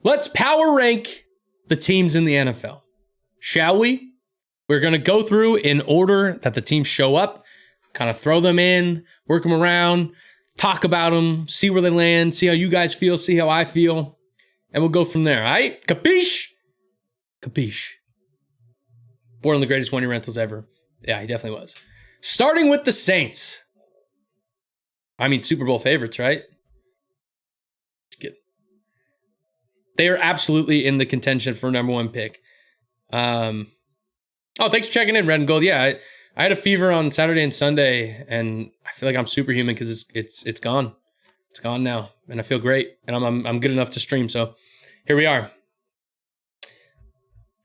Let's power rank the teams in the NFL. Shall we? We're going to go through in order that the teams show up, kind of throw them in, work them around, talk about them, see where they land, see how you guys feel, see how I feel, and we'll go from there, all right? Capiche? Capiche. One of the greatest one-year rentals ever. Yeah, he definitely was. Starting with the Saints. I mean, Super Bowl favorites, right? Good. They are absolutely in the contention for number one pick. Oh, thanks for checking in, Red and Gold. Yeah, I had a fever on Saturday and Sunday, and I feel like I'm superhuman because it's gone. It's gone now, and I feel great, and I'm good enough to stream. So here we are.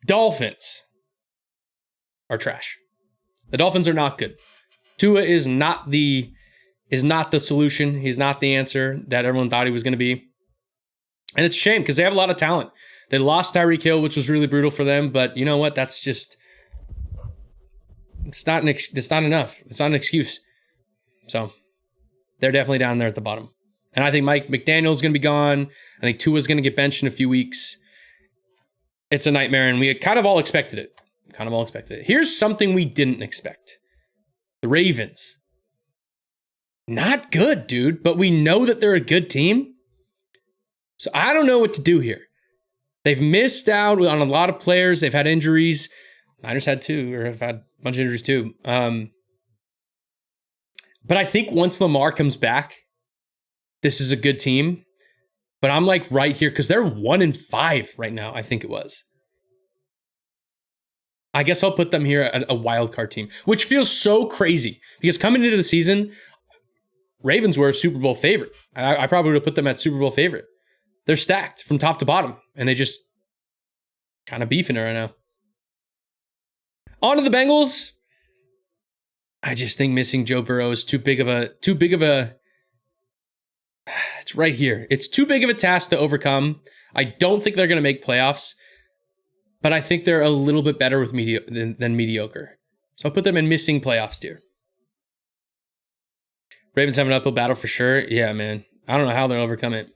Dolphins are trash. The Dolphins are not good. Tua is not the solution. He's not the answer that everyone thought he was going to be, and it's a shame because they have a lot of talent. They lost Tyreek Hill, which was really brutal for them, but you know what? That's just. It's not enough. It's not an excuse. So they're definitely down there at the bottom. And I think Mike McDaniel's going to be gone. I think Tua's going to get benched in a few weeks. It's a nightmare, and we kind of all expected it. Here's something we didn't expect. The Ravens. Not good, dude, but we know that they're a good team. So I don't know what to do here. They've missed out on a lot of players. They've had injuries. Niners had two, or have had a bunch of injuries too. But I think once Lamar comes back, this is a good team. But I'm like right here because they're 1-5 right now, I think it was. I guess I'll put them here at a wild card team, which feels so crazy because coming into the season, Ravens were a Super Bowl favorite. I probably would have put them at Super Bowl favorite. They're stacked from top to bottom, and they just kind of beefing it right now. On to the Bengals. I just think missing Joe Burrow is too big of a it's right here. It's too big of a task to overcome. I don't think they're going to make playoffs, but I think they're a little bit better with than mediocre. So I'll put them in missing playoffs tier. Ravens have an uphill battle for sure. Yeah, man. I don't know how they'll overcome it.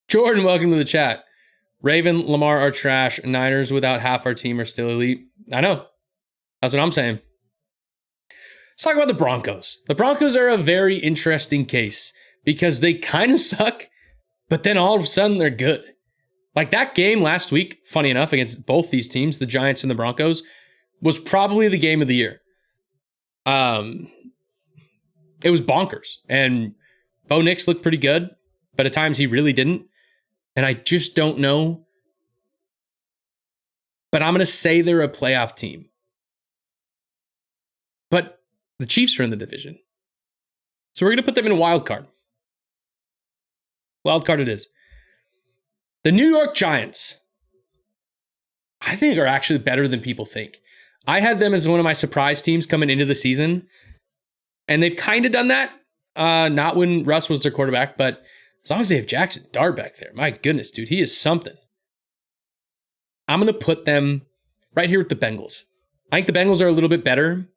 Jordan, welcome to the chat. Raven, Lamar are trash. Niners without half our team are still elite. I know. That's what I'm saying. Let's talk about the Broncos. The Broncos are a very interesting case because they kind of suck, but then all of a sudden they're good. Like that game last week, funny enough, against both these teams, the Giants and the Broncos, was probably the game of the year. It was bonkers. And Bo Nix looked pretty good, but at times he really didn't. And I just don't know. But I'm going to say they're a playoff team. But the Chiefs are in the division. So we're going to put them in a wild card. Wild card it is. The New York Giants, I think, are actually better than people think. I had them as one of my surprise teams coming into the season. And they've kind of done that. Not when Russ was their quarterback, but as long as they have Jackson Dart back there. My goodness, dude, he is something. I'm going to put them right here with the Bengals. I think the Bengals are a little bit better.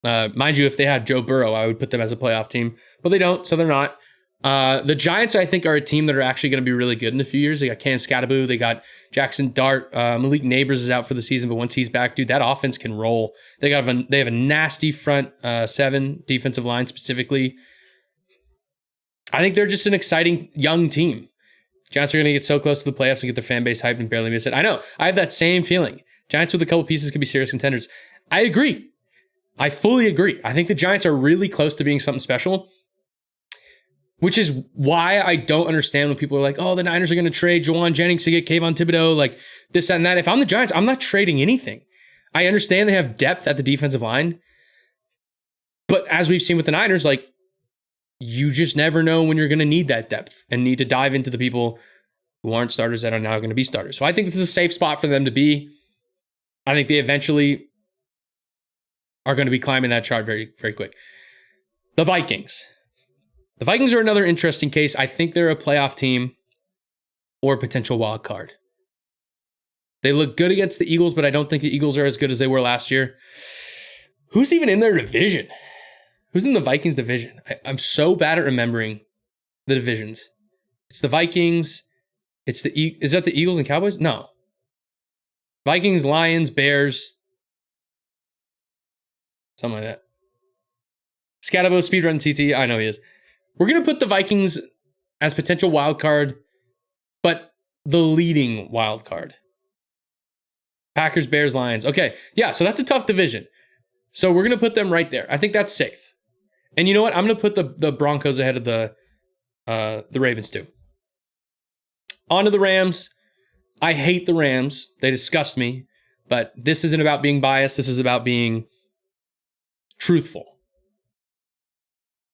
Mind you, if they had Joe Burrow, I would put them as a playoff team. But they don't, so they're not. The Giants, I think, are a team that are actually going to be really good in a few years. They got Cam Scattaboo. They got Jackson Dart. Malik Neighbors is out for the season, but once he's back, dude, that offense can roll. They have a nasty front seven defensive line specifically. I think they're just an exciting young team. Giants are going to get so close to the playoffs and get their fan base hyped and barely miss it. I know. I have that same feeling. Giants with a couple pieces could be serious contenders. I agree. I fully agree. I think the Giants are really close to being something special, which is why I don't understand when people are like, oh, the Niners are going to trade Juwan Jennings to get Kayvon Thibodeau, like this and that. If I'm the Giants, I'm not trading anything. I understand they have depth at the defensive line, but as we've seen with the Niners, like, you just never know when you're going to need that depth and need to dive into the people who aren't starters that are now going to be starters. So I think this is a safe spot for them to be. I think they eventually are going to be climbing that chart very, very quick. The Vikings. The Vikings are another interesting case. I think they're a playoff team or a potential wild card. They look good against the Eagles, but I don't think the Eagles are as good as they were last year. Who's even in their division? Who's in the Vikings division? I'm so bad at remembering the divisions. It's the Vikings. Is that the Eagles and Cowboys? No. Vikings, Lions, Bears. Something like that. Scatabo, Speedrun TT. I know he is. We're going to put the Vikings as potential wild card, but the leading wild card. Packers, Bears, Lions. Okay. Yeah, so that's a tough division. So we're going to put them right there. I think that's safe. And you know what? I'm going to put the Broncos ahead of the Ravens too. On to the Rams. I hate the Rams. They disgust me. But this isn't about being biased. This is about being truthful.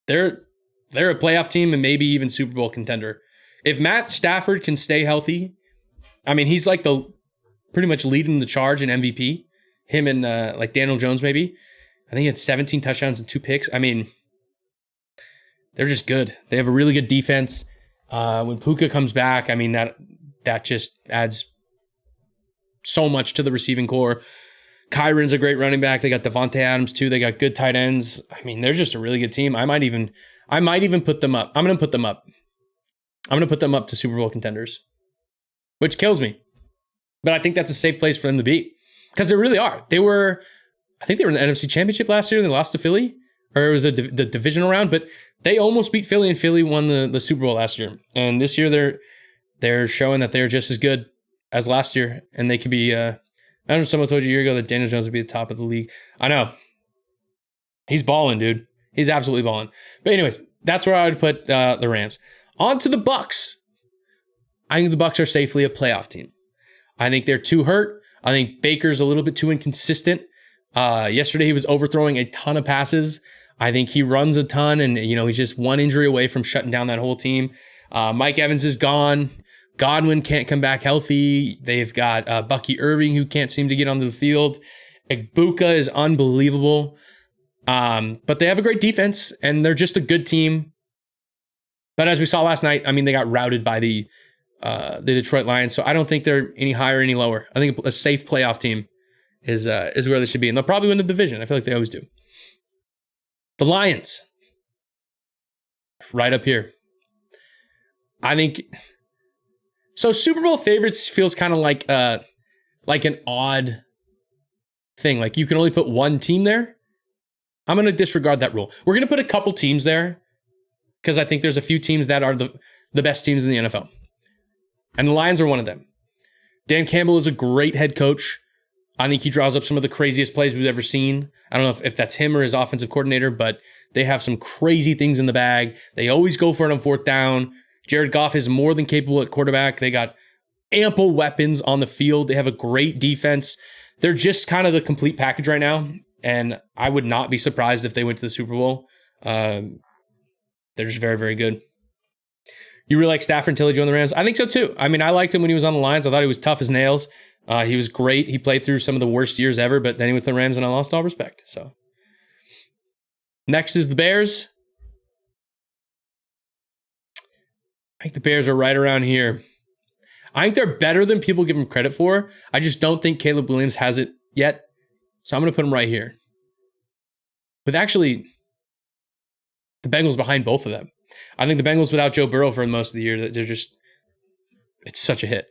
They're a playoff team and maybe even Super Bowl contender. If Matt Stafford can stay healthy, I mean, he's like pretty much leading the charge in MVP. Him and like Daniel Jones maybe. I think he had 17 touchdowns and 2 picks. I mean, they're just good. They have a really good defense. When Puka comes back, I mean, that just adds so much to the receiving core. Kyron's a great running back. They got Devontae Adams too. They got good tight ends. I mean, they're just a really good team. I might even put them up. I'm going to put them up. I'm going to put them up to Super Bowl contenders, which kills me. But I think that's a safe place for them to be because they really are. I think they were in the NFC Championship last year and they lost to Philly, or it was the divisional round, but they almost beat Philly and Philly won the Super Bowl last year. And this year they're showing that they're just as good as last year and they could be, I don't know if someone told you a year ago that Daniel Jones would be the top of the league. I know. He's balling, dude. He's absolutely balling. But anyways, that's where I would put the Rams. On to the Bucs. I think the Bucs are safely a playoff team. I think they're too hurt. I think Baker's a little bit too inconsistent. Yesterday he was overthrowing a ton of passes. I think he runs a ton and, he's just one injury away from shutting down that whole team. Mike Evans is gone. Godwin can't come back healthy. They've got Bucky Irving who can't seem to get onto the field. Egbuka is unbelievable. But they have a great defense and they're just a good team. But as we saw last night, I mean, they got routed by the Detroit Lions. So I don't think they're any higher or any lower. I think a safe playoff team is where they should be. And they'll probably win the division. I feel like they always do. The Lions. Right up here. I think... So Super Bowl favorites feels kind of like an odd thing. Like you can only put one team there. I'm going to disregard that rule. We're going to put a couple teams there because I think there's a few teams that are the best teams in the NFL. And the Lions are one of them. Dan Campbell is a great head coach. I think he draws up some of the craziest plays we've ever seen. I don't know if that's him or his offensive coordinator, but they have some crazy things in the bag. They always go for it on 4th down. Jared Goff is more than capable at quarterback. They got ample weapons on the field. They have a great defense. They're just kind of the complete package right now. And I would not be surprised if they went to the Super Bowl. They're just very, very good. You really like Stafford until he joined the Rams? I think so too. I mean, I liked him when he was on the Lions. I thought he was tough as nails. He was great. He played through some of the worst years ever, but then he went to the Rams and I lost all respect. So next is the Bears. I think the Bears are right around here. I think they're better than people give them credit for. I just don't think Caleb Williams has it yet. So I'm going to put him right here. With actually the Bengals behind both of them. I think the Bengals without Joe Burrow for most of the year, it's such a hit.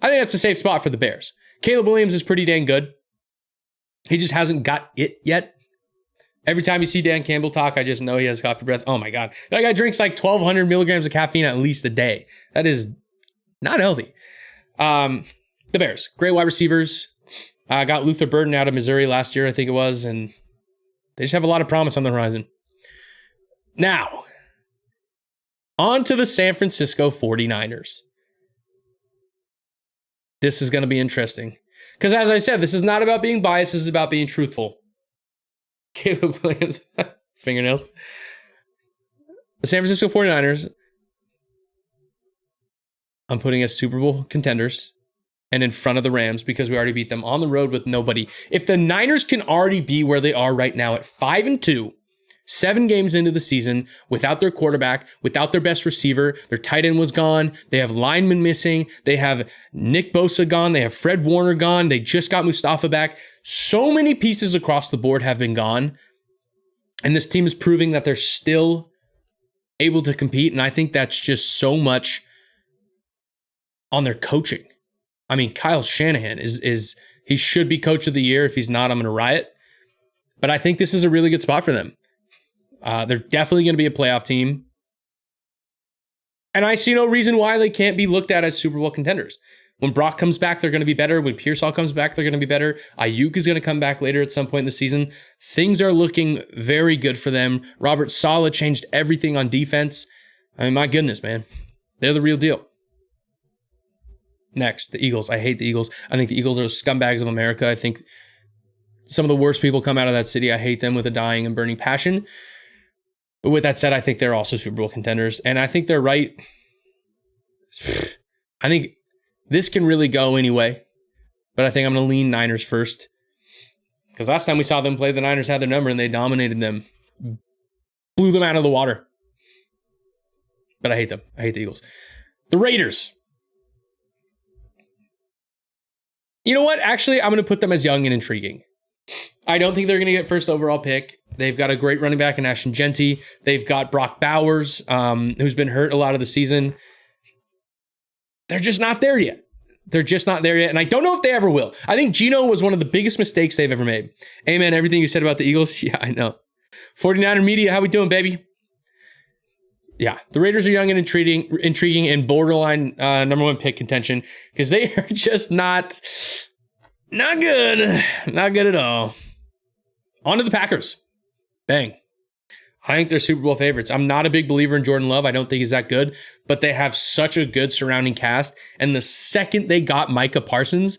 I think that's a safe spot for the Bears. Caleb Williams is pretty dang good. He just hasn't got it yet. Every time you see Dan Campbell talk, I just know he has coffee breath. Oh my God. That guy drinks like 1,200 milligrams of caffeine at least a day. That is not healthy. The Bears, great wide receivers. Got Luther Burden out of Missouri last year, I think it was, and they just have a lot of promise on the horizon. Now, on to the San Francisco 49ers. This is going to be interesting. Because as I said, this is not about being biased. This is about being truthful. Caleb Williams, fingernails. The San Francisco 49ers, I'm putting as Super Bowl contenders and in front of the Rams because we already beat them on the road with nobody. If the Niners can already be where they are right now at 5-2, 7 games into the season, without their quarterback, without their best receiver, their tight end was gone, they have linemen missing, they have Nick Bosa gone, they have Fred Warner gone, they just got Mustafa back. So many pieces across the board have been gone, and this team is proving that they're still able to compete, and I think that's just so much on their coaching. I mean, Kyle Shanahan is he should be coach of the year. If he's not, I'm going to riot. But I think this is a really good spot for them. They're definitely going to be a playoff team. And I see no reason why they can't be looked at as Super Bowl contenders. When Brock comes back, they're going to be better. When Pearsall comes back, they're going to be better. Ayuk is going to come back later at some point in the season. Things are looking very good for them. Robert Saleh changed everything on defense. I mean, my goodness, man. They're the real deal. Next, the Eagles. I hate the Eagles. I think the Eagles are the scumbags of America. I think some of the worst people come out of that city. I hate them with a dying and burning passion. But with that said, I think they're also Super Bowl contenders. And I think they're right. I think this can really go anyway. But I think I'm going to lean Niners first. Because last time we saw them play, the Niners had their number and they dominated them. Blew them out of the water. But I hate them. I hate the Eagles. The Raiders. You know what? Actually, I'm going to put them as young and intriguing. I don't think they're going to get first overall pick. They've got a great running back in Ashton Genty. They've got Brock Bowers, who's been hurt a lot of the season. They're just not there yet. They're just not there yet. And I don't know if they ever will. I think Geno was one of the biggest mistakes they've ever made. Amen. Everything you said about the Eagles. Yeah, I know. 49er Media, how we doing, baby? Yeah, the Raiders are young and intriguing and borderline number one pick contention because they are just not good. Not good at all. On to the Packers. Bang. I think they're Super Bowl favorites. I'm not a big believer in Jordan Love. I don't think he's that good, but they have such a good surrounding cast. And the second they got Micah Parsons,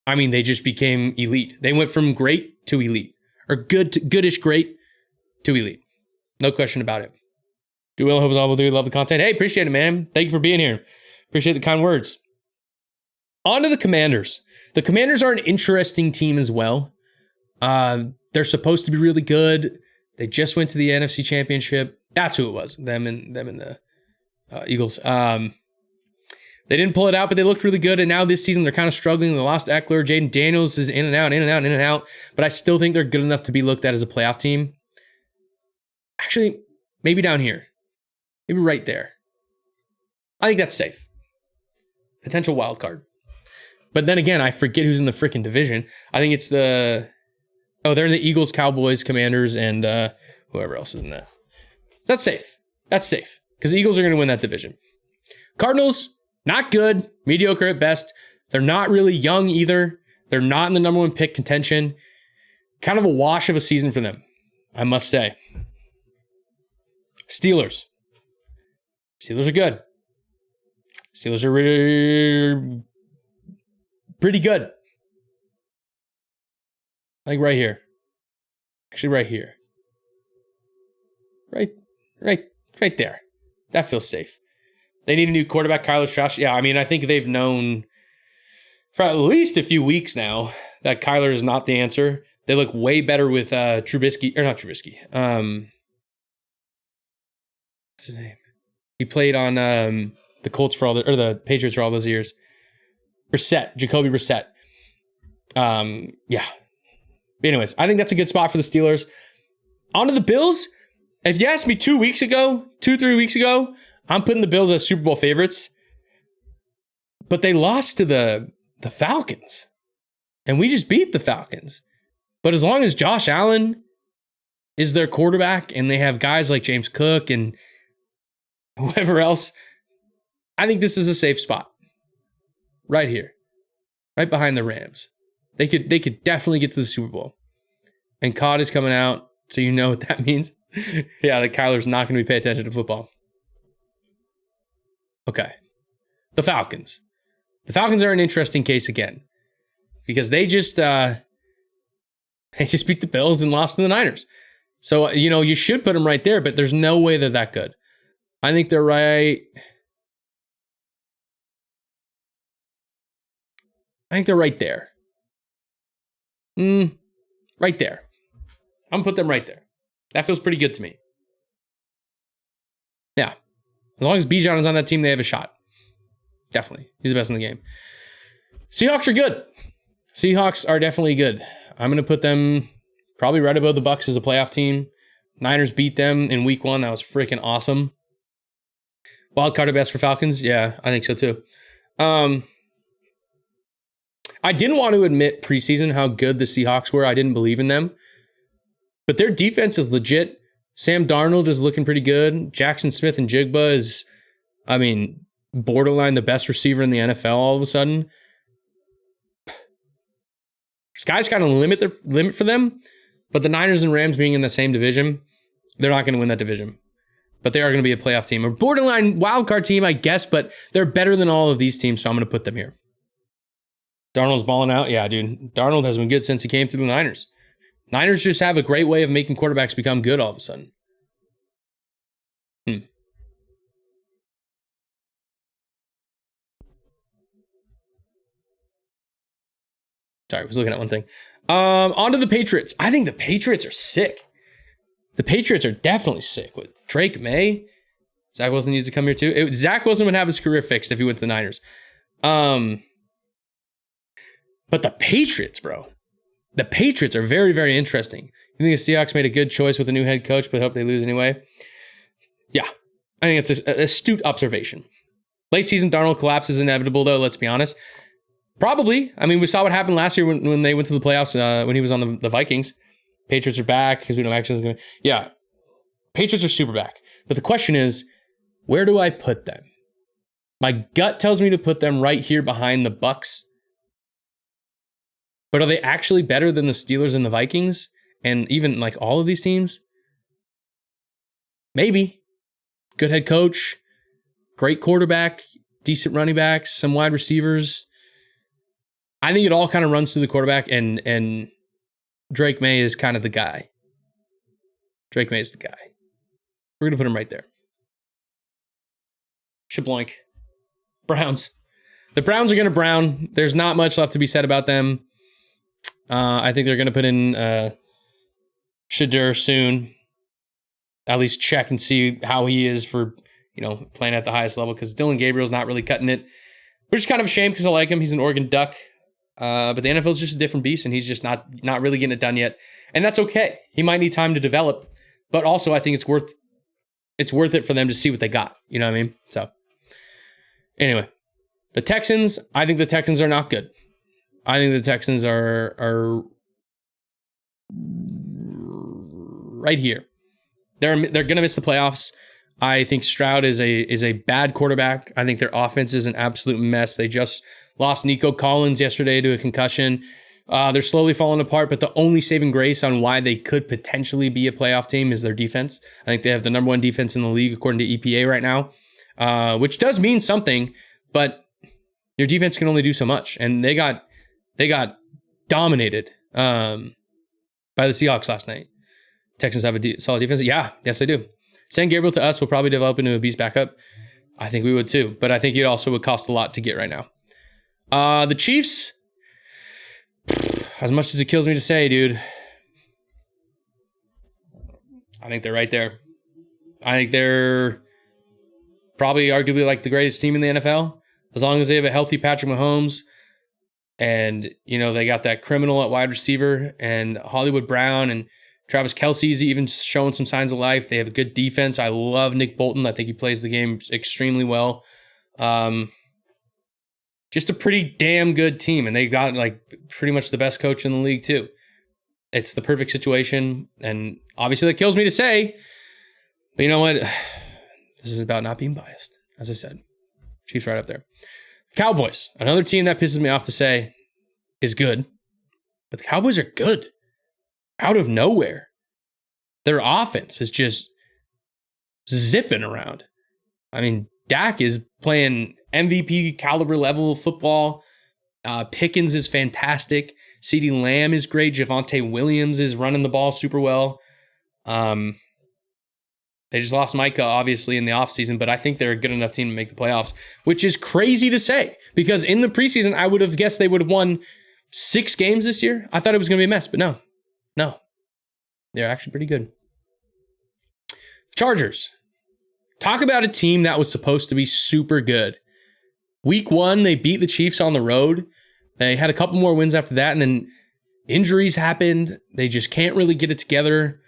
I mean, they just became elite. They went from great to elite, or good to goodish great to elite. No question about it. Do well, hope all will do. Love the content. Hey, appreciate it, man. Thank you for being here. Appreciate the kind words. On to the Commanders. The Commanders are an interesting team as well. They're supposed to be really good. They just went to the NFC Championship. That's who it was. Them and the Eagles. They didn't pull it out, but they looked really good. And now this season, they're kind of struggling. They lost Eckler. Jaden Daniels is in and out, in and out, in and out. But I still think they're good enough to be looked at as a playoff team. Actually, maybe down here. Maybe right there. I think that's safe. Potential wild card. But then again, I forget who's in the freaking division. I think it's they're in the Eagles, Cowboys, Commanders, and whoever else is in that. That's safe. That's safe. Because the Eagles are going to win that division. Cardinals, not good. Mediocre at best. They're not really young either. They're not in the number one pick contention. Kind of a wash of a season for them, I must say. Steelers. Steelers are good. Steelers are really pretty good. Like right here. Actually, right here. Right there. That feels safe. They need a new quarterback, Kyler Strauss. Yeah, I mean, I think they've known for at least a few weeks now that Kyler is not the answer. They look way better with Trubisky, or not Trubisky. What's his name? He played on the Colts or the Patriots for all those years. Jacoby Brissett. Yeah. Anyways, I think that's a good spot for the Steelers. On to the Bills. If you asked me 3 weeks ago, I'm putting the Bills as Super Bowl favorites. But they lost to the Falcons. And we just beat the Falcons. But as long as Josh Allen is their quarterback and they have guys like James Cook and whoever else, I think this is a safe spot. Right here. Right behind the Rams. They could definitely get to the Super Bowl. And COD is coming out, so you know what that means. Yeah, that Kyler's not going to be paying attention to football. Okay. The Falcons. The Falcons are an interesting case again. Because they just beat the Bills and lost to the Niners. So, you should put them right there, but there's no way they're that good. I think they're right. I think they're right there. Right there. I'm going to put them right there. That feels pretty good to me. Yeah. As long as Bijan is on that team, they have a shot. Definitely. He's the best in the game. Seahawks are good. Seahawks are definitely good. I'm going to put them probably right above the Bucs as a playoff team. Niners beat them in week 1. That was freaking awesome. Wild card at best for Falcons? Yeah, I think so too. I didn't want to admit preseason how good the Seahawks were. I didn't believe in them. But their defense is legit. Sam Darnold is looking pretty good. Jackson Smith and Jigba is, borderline the best receiver in the NFL all of a sudden. Sky's kind of limit for them. But the Niners and Rams being in the same division, they're not going to win that division. But they are going to be a playoff team. A borderline wildcard team, I guess, but they're better than all of these teams, so I'm going to put them here. Darnold's balling out. Yeah, dude. Darnold has been good since he came through the Niners. Niners just have a great way of making quarterbacks become good all of a sudden. Sorry, I was looking at one thing. On to the Patriots. I think the Patriots are sick. The Patriots are definitely sick with Drake May. Zach Wilson needs to come here too. Zach Wilson would have his career fixed if he went to the Niners. But the Patriots, bro. The Patriots are very, very interesting. You think the Seahawks made a good choice with a new head coach, but hope they lose anyway? Yeah. I think it's an astute observation. Late season Darnold collapse is inevitable, though, let's be honest. Probably. We saw what happened last year when they went to the playoffs when he was on the Vikings. Patriots are back because we know action is going to... Yeah. Patriots are super back. But the question is, where do I put them? My gut tells me to put them right here behind the Bucs. But are they actually better than the Steelers and the Vikings? And even like all of these teams? Maybe. Good head coach, great quarterback, decent running backs, some wide receivers. I think it all kind of runs through the quarterback, and Drake May is kind of the guy. Drake May is the guy. We're going to put him right there. Shabloink. Browns. The Browns are going to brown. There's not much left to be said about them. I think they're going to put in Shadur soon. At least check and see how he is for, playing at the highest level, because Dylan Gabriel's not really cutting it. Which is kind of a shame because I like him. He's an Oregon Duck. But the NFL is just a different beast, and he's just not really getting it done yet. And that's okay. He might need time to develop. But also, I think it's worth it for them to see what they got. You know what I mean? So, anyway. The Texans, I think the Texans are not good. I think the Texans are right here. They're going to miss the playoffs. I think Stroud is a bad quarterback. I think their offense is an absolute mess. They just lost Nico Collins yesterday to a concussion. They're slowly falling apart, but the only saving grace on why they could potentially be a playoff team is their defense. I think they have the number one defense in the league according to EPA right now, which does mean something, but your defense can only do so much. And they got dominated by the Seahawks last night. Texans have a solid defense. Yeah, yes, they do. Send Gabriel to us will probably develop into a beast backup. I think we would too, but I think it also would cost a lot to get right now. The Chiefs, as much as it kills me to say, dude, I think they're right there. I think they're probably arguably like the greatest team in the NFL, as long as they have a healthy Patrick Mahomes. And, they got that criminal at wide receiver and Hollywood Brown and Travis Kelce's even showing some signs of life. They have a good defense. I love Nick Bolton. I think he plays the game extremely well. Just a pretty damn good team. And they got pretty much the best coach in the league too. It's the perfect situation. And obviously that kills me to say, but you know what? This is about not being biased. As I said, Chiefs right up there. Cowboys, another team that pisses me off to say is good, but the Cowboys are good. Out of nowhere. Their offense is just zipping around. Dak is playing MVP caliber level of football. Pickens is fantastic. CeeDee Lamb is great. Javonte Williams is running the ball super well. They just lost Micah, obviously, in the offseason, but I think they're a good enough team to make the playoffs, which is crazy to say, because in the preseason, I would have guessed they would have won 6 games this year. I thought it was going to be a mess, but no. They're actually pretty good. Chargers. Talk about a team that was supposed to be super good. Week 1, they beat the Chiefs on the road. They had a couple more wins after that, and then injuries happened. They just can't really get it together.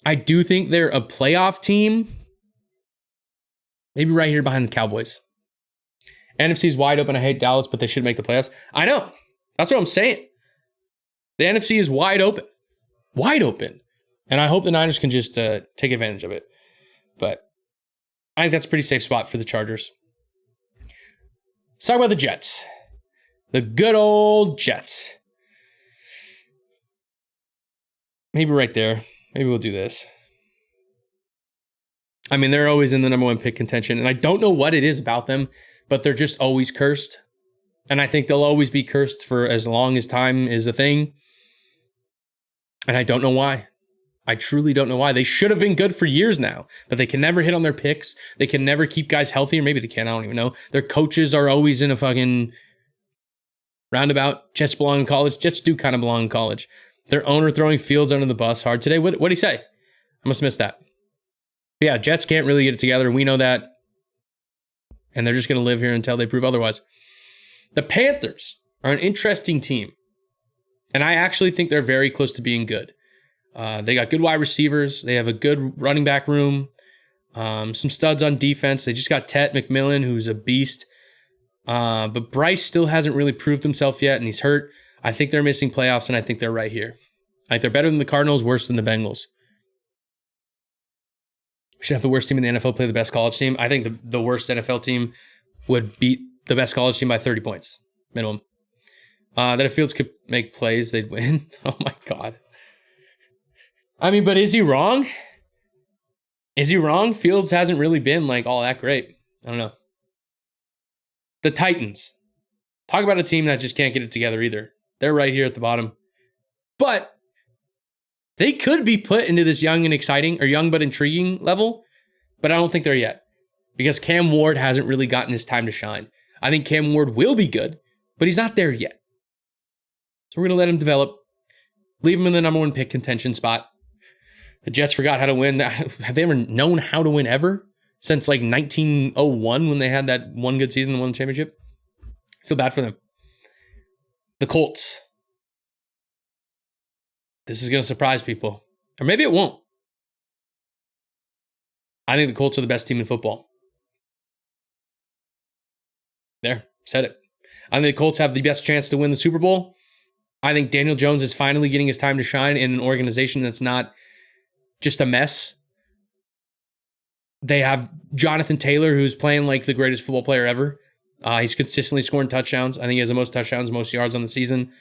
I do think they're a playoff team. Maybe right here behind the Cowboys. NFC is wide open. I hate Dallas, but they should make the playoffs. I know. That's what I'm saying. The NFC is wide open. Wide open. And I hope the Niners can just take advantage of it. But I think that's a pretty safe spot for the Chargers. Let's talk about the Jets. The good old Jets. Maybe right there. Maybe we'll do this. I mean, they're always in the number one pick contention. And I don't know what it is about them, but they're just always cursed. And I think they'll always be cursed for as long as time is a thing. And I don't know why. I truly don't know why. They should have been good for years now, but they can never hit on their picks. They can never keep guys healthy, or maybe they can. I don't even know. Their coaches are always in a fucking roundabout. Jets belong in college. Jets do kind of belong in college. Their owner throwing Fields under the bus hard today. What did he say? I must have missed that. But yeah, Jets can't really get it together. We know that. And they're just going to live here until they prove otherwise. The Panthers are an interesting team. And I actually think they're very close to being good. They got good wide receivers. They have a good running back room. Some studs on defense. They just got Tet McMillan, who's a beast. But Bryce still hasn't really proved himself yet, and he's hurt. I think they're missing playoffs, and I think they're right here. I think they're better than the Cardinals, worse than the Bengals. We should have the worst team in the NFL play the best college team. I think the worst NFL team would beat the best college team by 30 points, minimum. That if Fields could make plays, they'd win. Oh, my God. I mean, but is he wrong? Is he wrong? Fields hasn't really been like all that great. I don't know. The Titans. Talk about a team that just can't get it together either. They're right here at the bottom. But they could be put into this young and exciting, or young but intriguing level, but I don't think they're yet. Because Cam Ward hasn't really gotten his time to shine. I think Cam Ward will be good, but he's not there yet. So we're going to let him develop. Leave him in the number one pick contention spot. The Jets forgot how to win. Have they ever known how to win ever? Since like 1901 when they had that one good season and won the championship? I feel bad for them. The Colts. This is going to surprise people. Or maybe it won't. I think the Colts are the best team in football. There, said it. I think the Colts have the best chance to win the Super Bowl. I think Daniel Jones is finally getting his time to shine in an organization that's not just a mess. They have Jonathan Taylor, who's playing like the greatest football player ever. He's consistently scoring touchdowns. I think he has the most touchdowns, most yards on the season.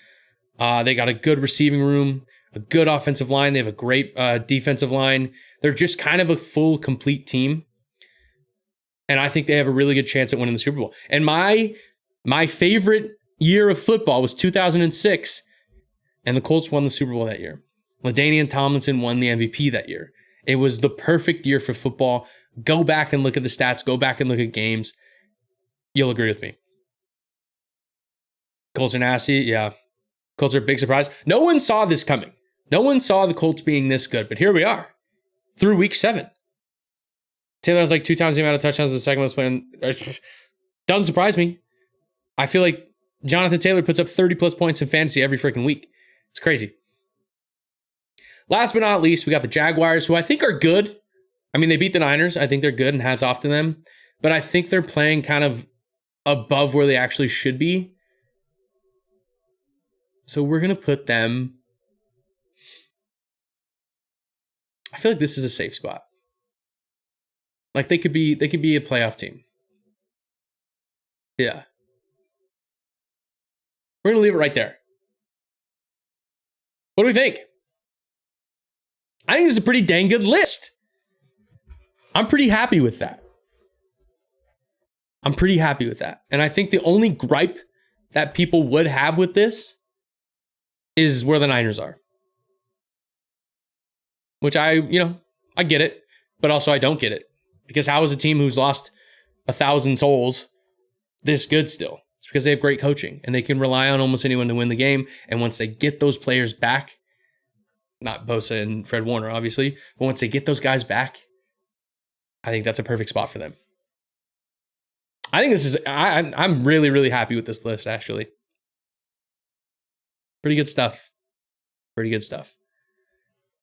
They got a good receiving room, a good offensive line. They have a great defensive line. They're just kind of a full, complete team. And I think they have a really good chance at winning the Super Bowl. And my favorite year of football was 2006, and the Colts won the Super Bowl that year. LaDainian Tomlinson won the MVP that year. It was the perfect year for football. Go back and look at the stats. Go back and look at games. You'll agree with me. Colts are nasty. Yeah. Colts are a big surprise. No one saw this coming. No one saw the Colts being this good, but here we are through week 7. Taylor has like 2 times the amount of touchdowns in the second most playing. Doesn't surprise me. I feel like Jonathan Taylor puts up 30 plus points in fantasy every freaking week. It's crazy. Last but not least, we got the Jaguars, who I think are good. I mean, they beat the Niners. I think they're good, and hats off to them. But I think they're playing kind of above where they actually should be. So we're going to put them... I feel like this is a safe spot. Like they could be a playoff team. Yeah. We're going to leave it right there. What do we think? I think it's a pretty dang good list. I'm pretty happy with that. And I think the only gripe that people would have with this is where the Niners are. Which I get it, but also I don't get it. Because how is a team who's lost 1,000 souls this good still? It's because they have great coaching and they can rely on almost anyone to win the game. And once they get those players back, not Bosa and Fred Warner, obviously, but once they get those guys back, I think that's a perfect spot for them. I think this is, I'm really, really happy with this list, actually. Pretty good stuff.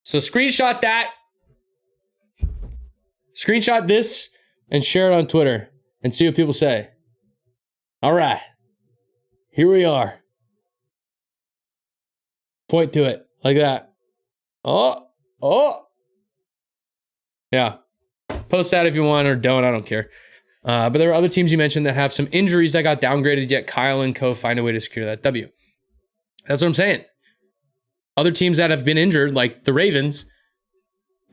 So screenshot that. Screenshot this and share it on Twitter and see what people say. All right. Here we are. Point to it like that. Oh. Yeah. Post that if you want or don't. I don't care. But there are other teams you mentioned that have some injuries that got downgraded, yet Kyle and co find a way to secure that W. That's what I'm saying. Other teams that have been injured, like the Ravens,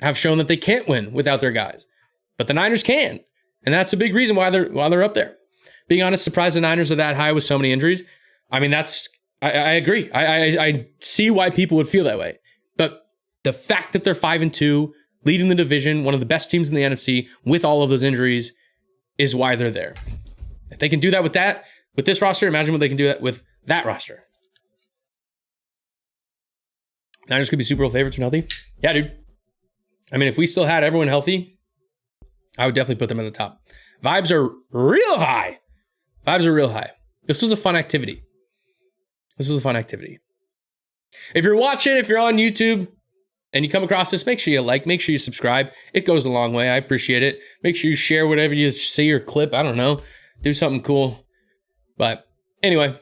have shown that they can't win without their guys. But the Niners can. And that's a big reason why they're up there. Being honest, surprised the Niners are that high with so many injuries. I mean, I agree. I see why people would feel that way. But the fact that they're 5-2, leading the division, one of the best teams in the NFC with all of those injuries, is why they're there. If they can do that with this roster, imagine what they can do that with that roster. Niners could be Super Bowl favorites when healthy. Yeah, dude. I mean, if we still had everyone healthy, I would definitely put them at the top. Vibes are real high. This was a fun activity. If you're watching, if you're on YouTube and you come across this, make sure you like, make sure you subscribe. It goes a long way. I appreciate it. Make sure you share whatever you see or clip. I don't know. Do something cool. But anyway,